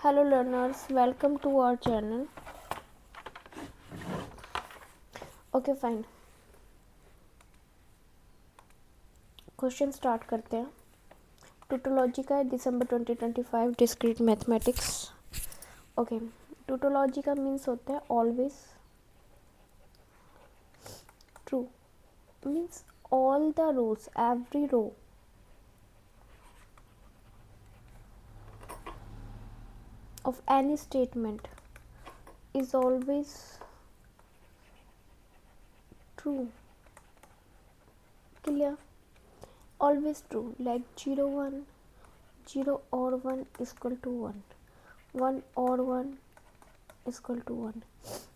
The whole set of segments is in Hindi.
Hello learners, welcome to our channel. Okay fine. Question start करते हैं. टूटोलॉजी का है दिसंबर 2025 डिस्क्रीट मैथमेटिक्स. ओके, टूटोलॉजी का मीन्स होता है always true. Means all the rows, every row of any statement is always true. Clear? Always true. Like 0 1, 0 or 1 is equal to 1, 1 or 1 is equal to 1.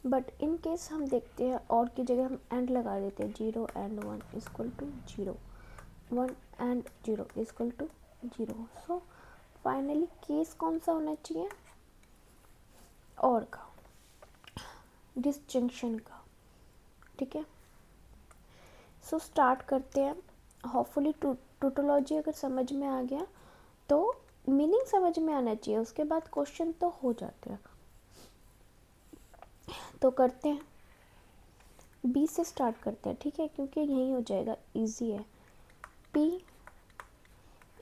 But in case हम देखते हैं और की जगह हम एंड लगा देते हैं. 0 and 1 is equal to 0, 1 and 0 is equal to 0. So finally case कौन सा होना चाहिए? और का, डिसजंक्शन का. ठीक है, सो स्टार्ट करते हैं. होपफुली टूटोलॉजी अगर समझ में आ गया तो मीनिंग समझ में आना चाहिए, उसके बाद क्वेश्चन तो हो जाते हैं. तो करते हैं, बी से स्टार्ट करते हैं. ठीक है, क्योंकि यही हो जाएगा, इजी है. P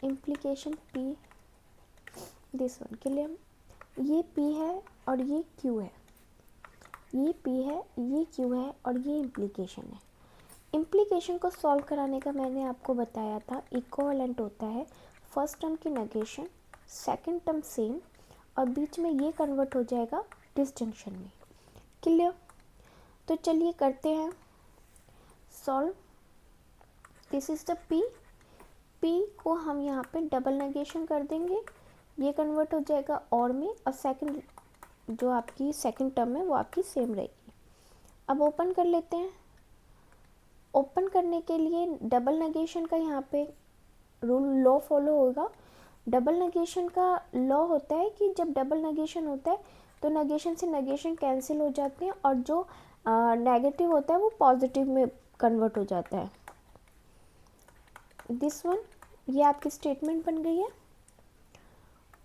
implication P, this one के लिए ये पी है और ये क्यू है. ये पी है, ये क्यू है और ये इम्प्लीकेशन है. इम्प्लीकेशन को सॉल्व कराने का मैंने आपको बताया था. इक्विवेलेंट होता है फर्स्ट टर्म की नेगेशन, सेकंड टर्म सेम, और बीच में ये कन्वर्ट हो जाएगा डिसजंक्शन में. क्लियर? तो चलिए करते हैं solve. This is the P. P को हम यहाँ पे डबल नेगेशन कर देंगे, ये कन्वर्ट हो जाएगा और में, और सेकंड जो आपकी सेकंड टर्म है वो आपकी सेम रहेगी. अब ओपन कर लेते हैं. ओपन करने के लिए डबल नेगेशन का यहाँ पे रूल लॉ फॉलो होगा. डबल नेगेशन का लॉ होता है कि जब डबल नेगेशन होता है तो नेगेशन से नेगेशन कैंसिल हो जाते हैं और जो नेगेटिव होता है वो पॉजिटिव में कन्वर्ट हो जाता है. दिस वन, ये आपकी स्टेटमेंट बन गई है.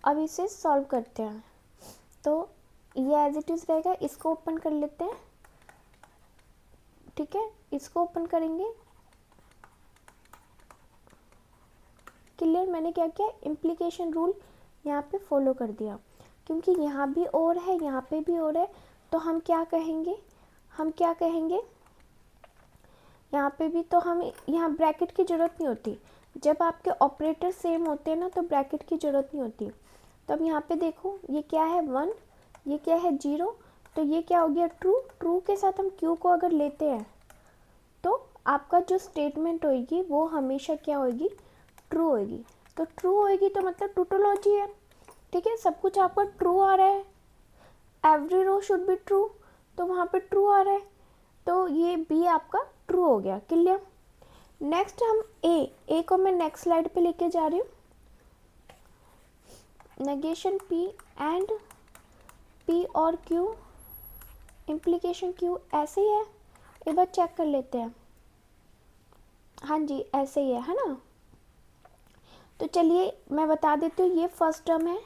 अब इसे सॉल्व करते हैं. तो ये एज इट इज़ रहेगा. इसको ओपन कर लेते हैं. ठीक है, इसको ओपन करेंगे. क्लियर? मैंने क्या किया, इम्प्लीकेशन रूल यहाँ पे फॉलो कर दिया, क्योंकि यहाँ भी और है, यहाँ पे भी और है. तो हम क्या कहेंगे, यहाँ पे भी तो हम यहाँ ब्रैकेट की ज़रूरत नहीं होती. जब आपके ऑपरेटर सेम होते हैं ना तो ब्रैकेट की ज़रूरत नहीं होती. तो अब यहाँ पे देखो, ये क्या है 1, ये क्या है 0, तो ये क्या हो गया ट्रू. ट्रू के साथ हम क्यू को अगर लेते हैं तो आपका जो स्टेटमेंट होगी वो हमेशा क्या होगी, ट्रू होगी. तो ट्रू होगी तो मतलब टूटोलॉजी है. ठीक है, सब कुछ आपका ट्रू आ रहा है. Every row should be true, तो वहाँ पे ट्रू आ रहा है. तो ये बी आपका ट्रू हो गया. क्लियर? नेक्स्ट हम ए को मैं नेक्स्ट स्लाइड पे लेके जा रही हूँ. नेगेशन पी एंड पी और क्यू, इम्प्लीकेशन क्यू, ऐसे ही है. एक बार चेक कर लेते हैं. हाँ जी, ऐसे ही है ना. तो चलिए मैं बता देती हूँ, ये फर्स्ट टर्म है,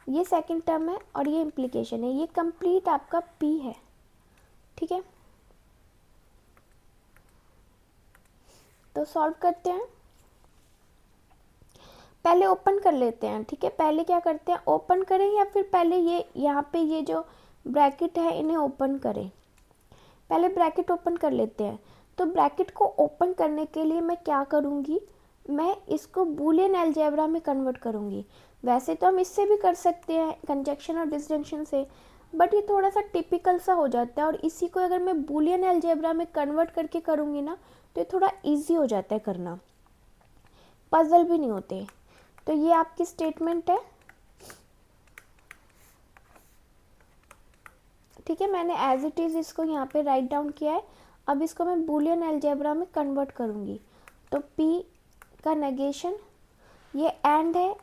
ये सेकंड टर्म है और ये इम्प्लीकेशन है. ये कंप्लीट आपका पी है. ठीक है, तो सॉल्व करते हैं. पहले ओपन कर लेते हैं. ठीक है, पहले क्या करते हैं, ओपन करें या फिर पहले ये यहाँ पे ये जो ब्रैकेट है इन्हें ओपन करें. पहले ब्रैकेट ओपन कर लेते हैं. तो ब्रैकेट को ओपन करने के लिए मैं क्या करूँगी, मैं इसको बूलियन अलजेब्रा में कन्वर्ट करूँगी. वैसे तो हम इससे भी कर सकते हैं, कंजक्शन और डिसजंक्शन से, बट ये थोड़ा सा टिपिकल सा हो जाता है. और इसी को अगर मैं बूलियन अलजेब्रा में कन्वर्ट करके करूँगी ना तो ये थोड़ा ईजी हो जाता है करना, पजल भी नहीं होते. तो ये आपकी स्टेटमेंट है. ठीक है, मैंने एज इट इज़ इसको यहाँ पे राइट डाउन किया है. अब इसको मैं बूलियन अलजेब्रा में कन्वर्ट करूँगी. तो P का नेगेशन, ये एंड है,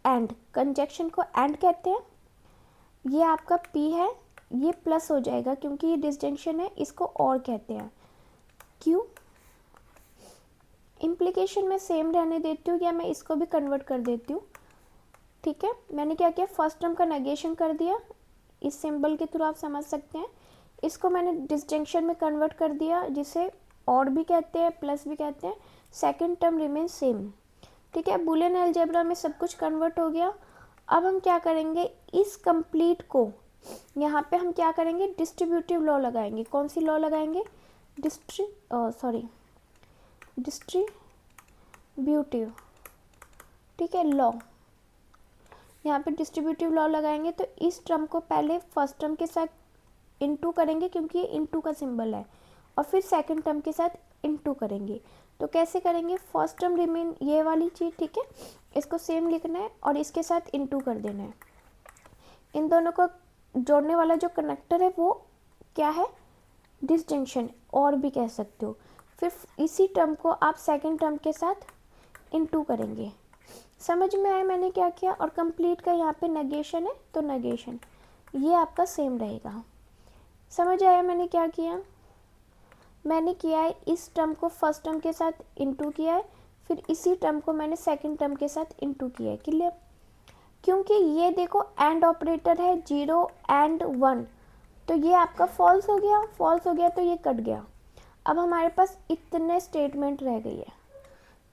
एंड कंजक्शन को एंड कहते हैं. ये आपका P है, ये प्लस हो जाएगा क्योंकि ये डिसजंक्शन है, इसको और कहते हैं. Q इम्प्लीकेशन में सेम रहने देती हूँ या मैं इसको भी कन्वर्ट कर देती हूँ. ठीक है, मैंने क्या किया, फर्स्ट टर्म का नेगेशन कर दिया, इस सिंबल के थ्रू आप समझ सकते हैं। इसको मैंने डिसजंक्शन में कन्वर्ट कर दिया, जिसे और भी कहते हैं प्लस भी कहते हैं। Second term remain same. ठीक है, बूलियन अलजेब्रा में सब कुछ कन्वर्ट हो गया। अब हम क्या करेंगे, इस कंप्लीट को यहाँ पे हम क्या करेंगे, डिस्ट्रीब्यूटिव लॉ लगाएंगे। कौन सी लॉ लगाएंगे, डिस्ट्रीब्यूटिव, ठीक है, लॉ। यहाँ पे डिस्ट्रीब्यूटिव लॉ लगाएंगे तो इस टर्म को पहले फर्स्ट टर्म के साथ इनटू करेंगे, क्योंकि ये इनटू का सिंबल है, और फिर सेकंड टर्म के साथ इनटू करेंगे। तो कैसे करेंगे, फर्स्ट टर्म रिमेन ये वाली चीज़, ठीक है, इसको सेम लिखना है और इसके साथ इनटू कर देना है। इन दोनों को जोड़ने वाला जो कनेक्टर है वो क्या है, डिसजंक्शन, और भी कह सकते हो। फिर इसी टर्म को आप सेकंड टर्म के साथ इनटू करेंगे। समझ में आया मैंने क्या किया। और कंप्लीट का यहाँ पे नेगेशन है तो नेगेशन ये आपका सेम रहेगा। समझ आया मैंने क्या किया, मैंने किया है इस टर्म को फर्स्ट टर्म के साथ इनटू किया है, फिर इसी टर्म को मैंने सेकंड टर्म के साथ इनटू किया है। क्लियर, क्योंकि ये देखो एंड ऑपरेटर है 0 एंड 1, तो ये आपका फॉल्स हो गया, फॉल्स हो गया तो ये कट गया। अब हमारे पास इतने स्टेटमेंट रह गई है,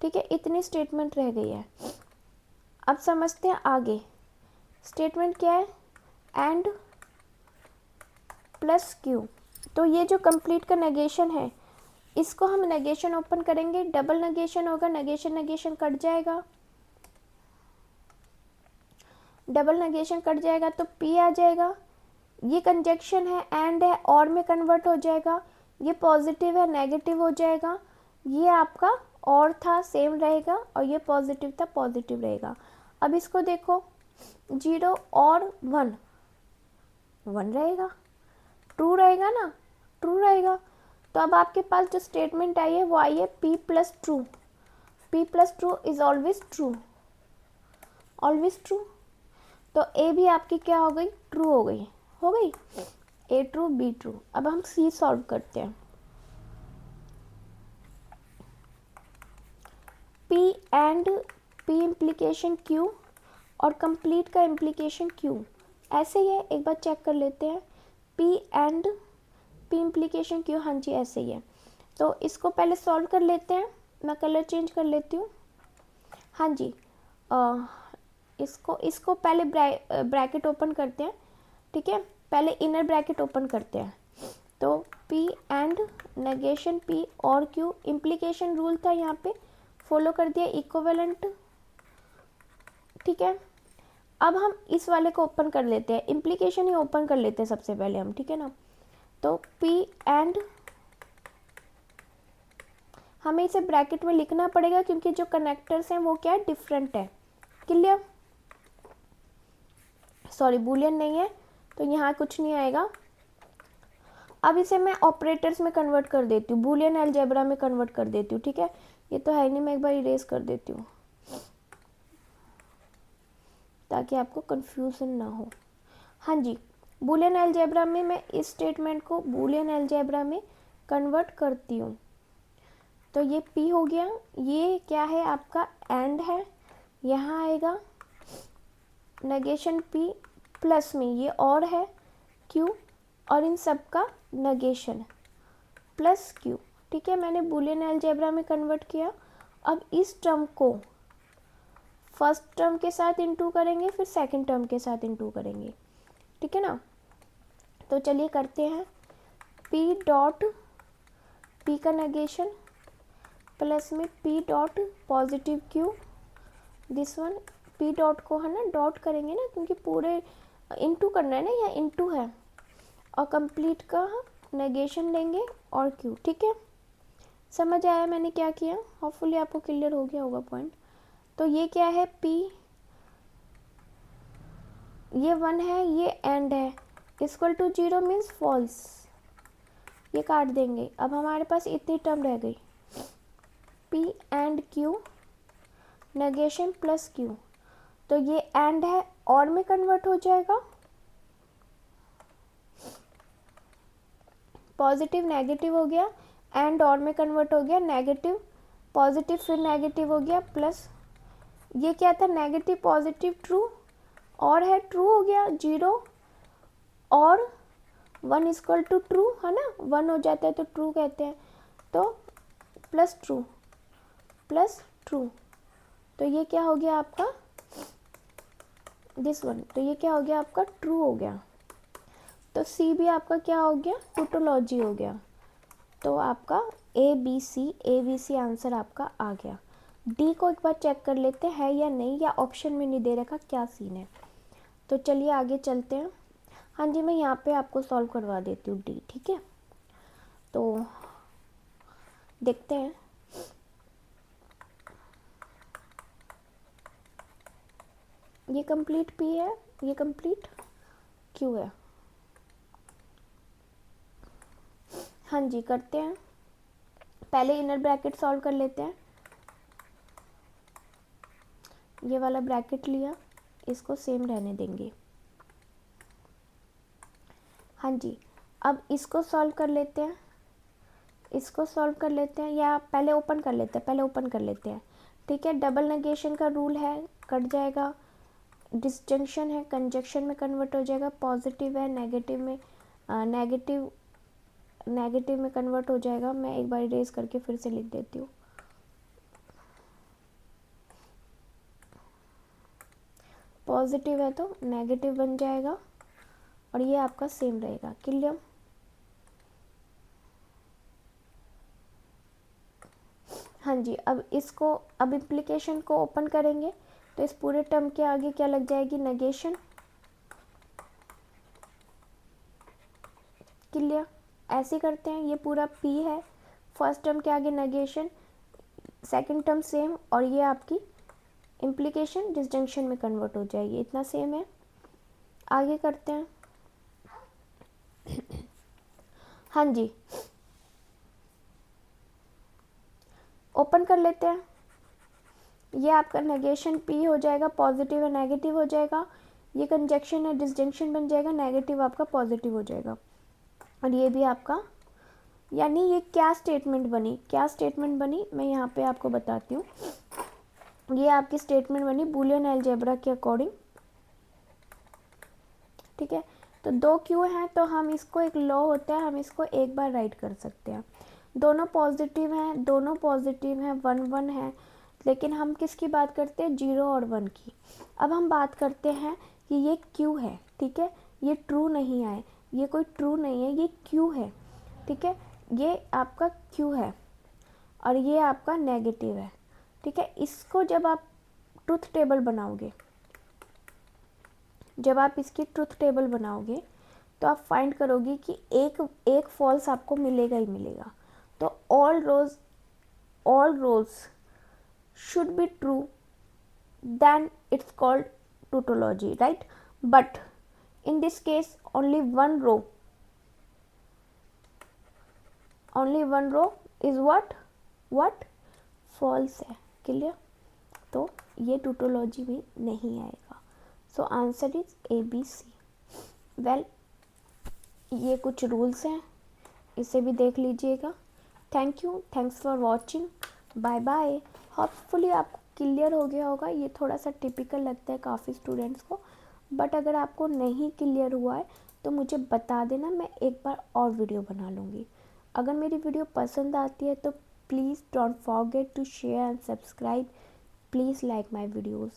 ठीक है, इतनी स्टेटमेंट रह गई है। अब समझते हैं आगे। स्टेटमेंट क्या है, एंड प्लस क्यू। तो ये जो कंप्लीट का नेगेशन है, इसको हम नेगेशन ओपन करेंगे, डबल नेगेशन होगा, नेगेशन नेगेशन कट जाएगा, डबल नेगेशन कट जाएगा तो पी आ जाएगा। ये कंजक्शन है, एंड है, और में कन्वर्ट हो जाएगा। ये पॉजिटिव है, नेगेटिव हो जाएगा। ये आपका और था, सेम रहेगा, और ये पॉजिटिव था, पॉजिटिव रहेगा। अब इसको देखो, 0 और 1 रहेगा, ट्रू रहेगा ना, ट्रू रहेगा। तो अब आपके पास जो स्टेटमेंट आई है वो आई है p plus true. p plus true is always true, always true. तो a भी आपकी क्या हो गई, ट्रू हो गई, हो गई, a ट्रू b ट्रू। अब हम c सॉल्व करते हैं। p and p implication q और कंप्लीट का इम्प्लीकेशन q, ऐसे ही है, एक बार चेक कर लेते हैं। p and p implication q, हाँ जी ऐसे ही है। तो इसको पहले सॉल्व कर लेते हैं, मैं कलर चेंज कर लेती हूँ। हाँ जी, इसको पहले ब्रैकेट ओपन करते हैं, ठीक है, पहले इनर ब्रैकेट ओपन करते हैं। तो p एंड नेगेशन p और q, इम्प्लीकेशन रूल था यहाँ पे, फॉलो कर दिया, इक्विवेलेंट, ठीक है। अब हम इस वाले को ओपन कर लेते हैं, इम्प्लीकेशन ही ओपन कर लेते हैं सबसे पहले हम, ठीक है ना। तो p एंड, हमें इसे ब्रैकेट में लिखना पड़ेगा क्योंकि जो कनेक्टर्स हैं वो क्या है, डिफरेंट है। क्लियर, सॉरी बूलियन नहीं है तो यहाँ कुछ नहीं आएगा। अब इसे मैं ऑपरेटर्स में कन्वर्ट कर देती हूँ, बूलियन अलजेब्रा में कन्वर्ट कर देती हूँ, ठीक है। ये तो है नहीं, मैं एक बार इरेज कर देती हूँ ताकि आपको कंफ्यूजन ना हो। हाँ जी, बूलियन अलजेब्रा में मैं इस स्टेटमेंट को बूलियन अलजेब्रा में कन्वर्ट करती हूँ। तो ये p हो गया, ये क्या है आपका एंड है, यहाँ आएगा नेगेशन p प्लस में ये और है q, और इन सब का नेगेशन प्लस q, ठीक है। मैंने बूलियन अलजेब्रा में कन्वर्ट किया। अब इस टर्म को फर्स्ट टर्म के साथ इनटू करेंगे, फिर सेकंड टर्म के साथ इनटू करेंगे, ठीक है ना। तो चलिए करते हैं, p डॉट p का नेगेशन प्लस में p dot positive q, this one, p dot को है ना डॉट करेंगे ना, क्योंकि पूरे इनटू करना है ना, या इनटू है, और कंप्लीट का नेगेशन लेंगे और q, ठीक है। समझ आया मैंने क्या किया, होपफुली आपको क्लियर हो गया होगा पॉइंट। तो ये क्या है, p, ये 1 है, ये एंड है, इक्वल टू 0 मीन्स फॉल्स, ये काट देंगे। अब हमारे पास इतनी टर्म रह गई, p and q negation plus q। तो ये एंड है, और में कन्वर्ट हो जाएगा, पॉजिटिव नेगेटिव हो गया, एंड और में कन्वर्ट हो गया, नेगेटिव पॉजिटिव फिर नेगेटिव हो गया, प्लस ये क्या था, नेगेटिव पॉजिटिव ट्रू, और है ट्रू हो गया, 0 और 1 इक्वल टू ट्रू है ना, 1 हो जाता है तो ट्रू कहते हैं, तो प्लस ट्रू प्लस ट्रू, तो ये क्या हो गया आपका दिस वन, तो ये क्या हो गया आपका ट्रू हो गया। तो सी भी आपका क्या हो गया, टोटोलॉजी हो गया। तो आपका ABC आंसर आपका आ गया। डी को एक बार चेक कर लेते हैं या नहीं, या ऑप्शन में नहीं दे रखा क्या सीन है। तो चलिए आगे चलते हैं। हाँ जी, मैं यहाँ पे आपको सॉल्व करवा देती हूँ डी, ठीक है। तो देखते हैं। ये कंप्लीट पी है, ये कंप्लीट क्यू है। हाँ जी, करते हैं। पहले इनर ब्रैकेट सॉल्व कर लेते हैं। ये वाला ब्रैकेट लिया, इसको सेम रहने देंगे। हाँ जी, अब इसको सॉल्व कर लेते हैं, इसको सॉल्व कर लेते हैं, या पहले ओपन कर लेते हैं, पहले ओपन कर लेते हैं, ठीक है। डबल नेगेशन का रूल है, कट जाएगा। डिसजंक्शन है, कंजक्शन में कन्वर्ट हो जाएगा। पॉजिटिव है, नेगेटिव में नेगेटिव में कन्वर्ट हो जाएगा। मैं एक बार इरेज करके फिर से लिख देती हूँ। पॉजिटिव है तो नेगेटिव बन जाएगा, और ये आपका सेम रहेगा। क्लियर? हाँ जी, अब इसको, अब इम्प्लीकेशन को ओपन करेंगे तो इस पूरे टर्म के आगे क्या लग जाएगी, नेगेशन। क्लियर? ऐसे करते हैं, ये पूरा पी है, फर्स्ट टर्म के आगे नेगेशन, सेकंड टर्म सेम, और ये आपकी इम्प्लीकेशन डिसजंक्शन में कन्वर्ट हो जाएगी। इतना सेम है। आगे करते हैं। हाँ जी, ओपन कर लेते हैं। ये आपका नेगेशन पी हो जाएगा, पॉजिटिव है नेगेटिव हो जाएगा। ये कंजक्शन है, डिसजंक्शन बन जाएगा, नेगेटिव आपका पॉजिटिव हो जाएगा। और ये भी आपका, यानी ये क्या स्टेटमेंट बनी, क्या स्टेटमेंट बनी, मैं यहाँ पे आपको बताती हूँ। ये आपकी स्टेटमेंट बनी बूलियन अलजेब्रा के अकॉर्डिंग, ठीक है। तो 2 क्यों हैं, तो हम इसको, एक लॉ होता है, हम इसको एक बार राइट कर सकते हैं। दोनों पॉजिटिव हैं, दोनों पॉजिटिव हैं, 1 1 है, लेकिन हम किसकी बात करते हैं, 0 और 1 की। अब हम बात करते हैं कि ये क्यू है, ठीक है। ये ट्रू नहीं है, ये कोई ट्रू नहीं है, ये क्यू है, ठीक है। ये आपका क्यू है और ये आपका नेगेटिव है, ठीक है। इसको जब आप ट्रुथ टेबल बनाओगे, जब आप इसकी ट्रुथ टेबल बनाओगे तो आप फाइंड करोगे कि एक फॉल्स आपको मिलेगा ही मिलेगा। तो all rows should be true, then it's called tautology, right. But in this case only one row is what false है। क्लियर? तो ये टोटोलॉजी में नहीं आएगा। So answer is ABC। Well, ये कुछ रूल्स हैं, इसे भी देख लीजिएगा। Thanks for watching, bye bye. Hopefully आपको क्लियर हो गया होगा। ये थोड़ा सा टिपिकल लगता है काफ़ी स्टूडेंट्स को, बट अगर आपको नहीं क्लियर हुआ है तो मुझे बता देना, मैं एक बार और वीडियो बना लूँगी। अगर मेरी वीडियो पसंद आती है तो please don't forget to share and subscribe. Please like my videos.